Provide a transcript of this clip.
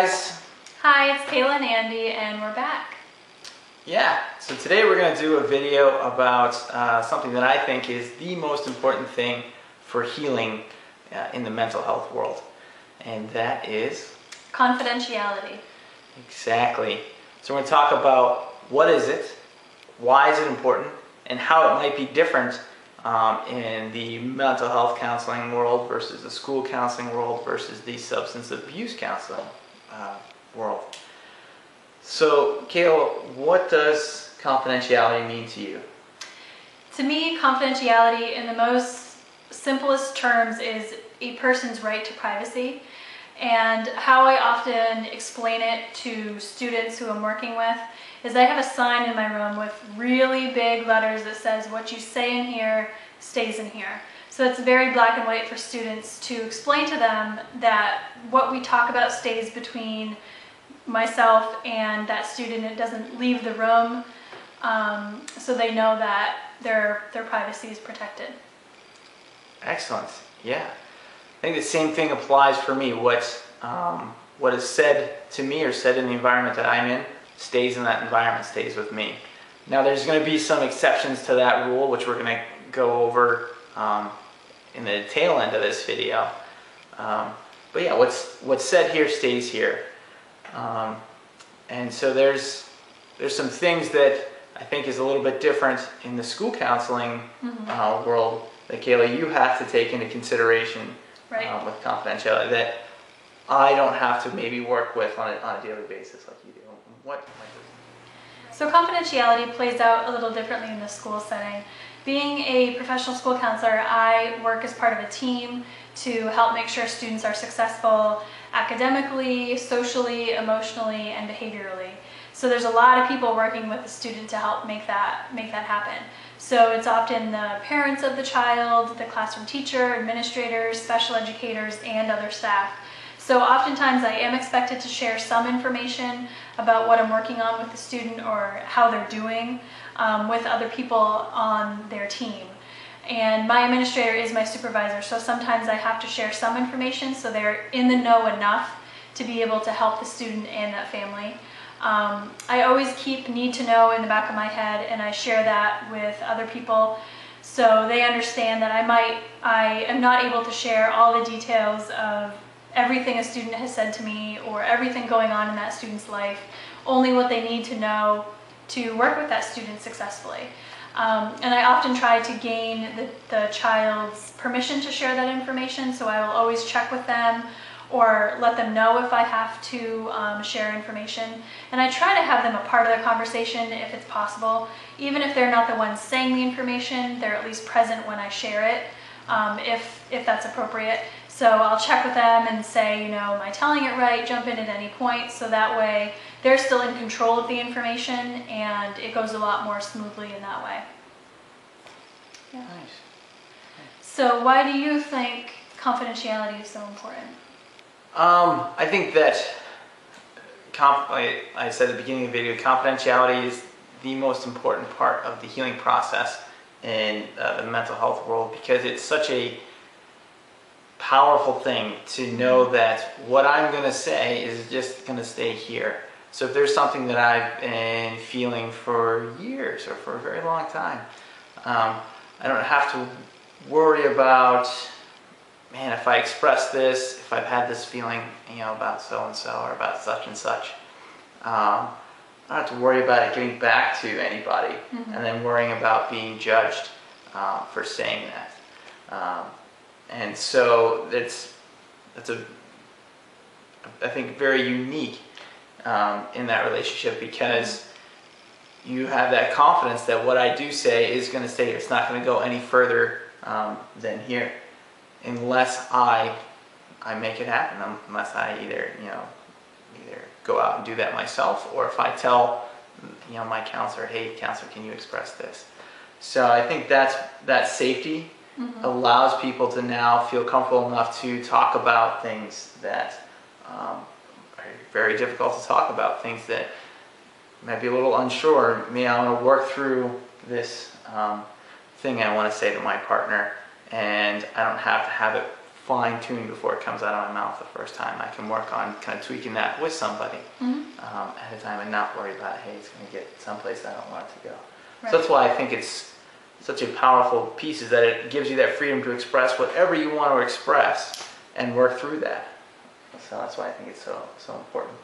guys. Hi, it's Kayla and Andy, and we're back. Yeah, so today we're going to do a video about something that I think is the most important thing for healing in the mental health world, and that is Confidentiality. Exactly. So we're going to talk about what is it, why is it important, and how it might be different in the mental health counseling world versus the school counseling world versus the substance abuse counseling world. So, Kayla, what does confidentiality mean to you? To me, confidentiality in the most simplest terms is a person's right to privacy. And how I often explain it to students who I'm working with is I have a sign in my room with really big letters that says what you say in here stays in here. So it's very black and white for students to explain to them that what we talk about stays between myself and that student. It doesn't leave the room, so they know that their privacy is protected. Excellent. Yeah. I think the same thing applies for me. What is said to me or said in the environment that I'm in stays in that environment, stays with me. Now there's going to be some exceptions to that rule, which we're going to go over in the tail end of this video. But yeah, what's said here stays here. And so there's some things that I think is a little bit different in the school counseling world that, Kayla, you have to take into consideration with confidentiality that I don't have to maybe work with on a daily basis like you do. So confidentiality plays out a little differently in the school setting. Being a professional school counselor, I work as part of a team to help make sure students are successful academically, socially, emotionally, and behaviorally. So there's a lot of people working with the student to help make that happen. So it's often the parents of the child, the classroom teacher, administrators, special educators, and other staff. So oftentimes I am expected to share some information about what I'm working on with the student or how they're doing with other people on their team. And my administrator is my supervisor, so sometimes I have to share some information so they're in the know enough to be able to help the student and that family. I always keep need to know in the back of my head, and I share that with other people so they understand that I am not able to share all the details of everything a student has said to me or everything going on in that student's life, only what they need to know to work with that student successfully. And I often try to gain the child's permission to share that information, so I will always check with them or let them know if I have to share information. And I try to have them a part of the conversation if it's possible. Even if they're not the ones saying the information, they're at least present when I share it, if that's appropriate. So I'll check with them and say, am I telling it right? Jump in at any point, so that way they're still in control of the information and it goes a lot more smoothly in that way. Yeah. Nice. So why do you think confidentiality is so important? I think that, like I said at the beginning of the video, confidentiality is the most important part of the healing process in the mental health world, because it's such a powerful thing to know that what I'm going to say is just going to stay here. So if there's something that I've been feeling for years or for a very long time, I don't have to worry about, man, if I express this, if I've had this feeling, about so-and-so or about such and such, I don't have to worry about it getting back to anybody and then worrying about being judged for saying that. And so that's I think very unique in that relationship, because you have that confidence that what I do say is going to stay here. It's not going to go any further than here, unless I make it happen. Unless I either go out and do that myself, or if I tell my counselor, hey counselor, can you express this? So I think that safety allows people to now feel comfortable enough to talk about things that are very difficult to talk about, things that might be a little unsure. I want to work through this thing I want to say to my partner, and I don't have to have it fine tuned before it comes out of my mouth the first time. I can work on kind of tweaking that with somebody at a time and not worry about, hey, it's going to get someplace I don't want it to go. Right. So that's why I think it's such a powerful piece, is that it gives you that freedom to express whatever you want to express and work through that. So that's why I think it's so important.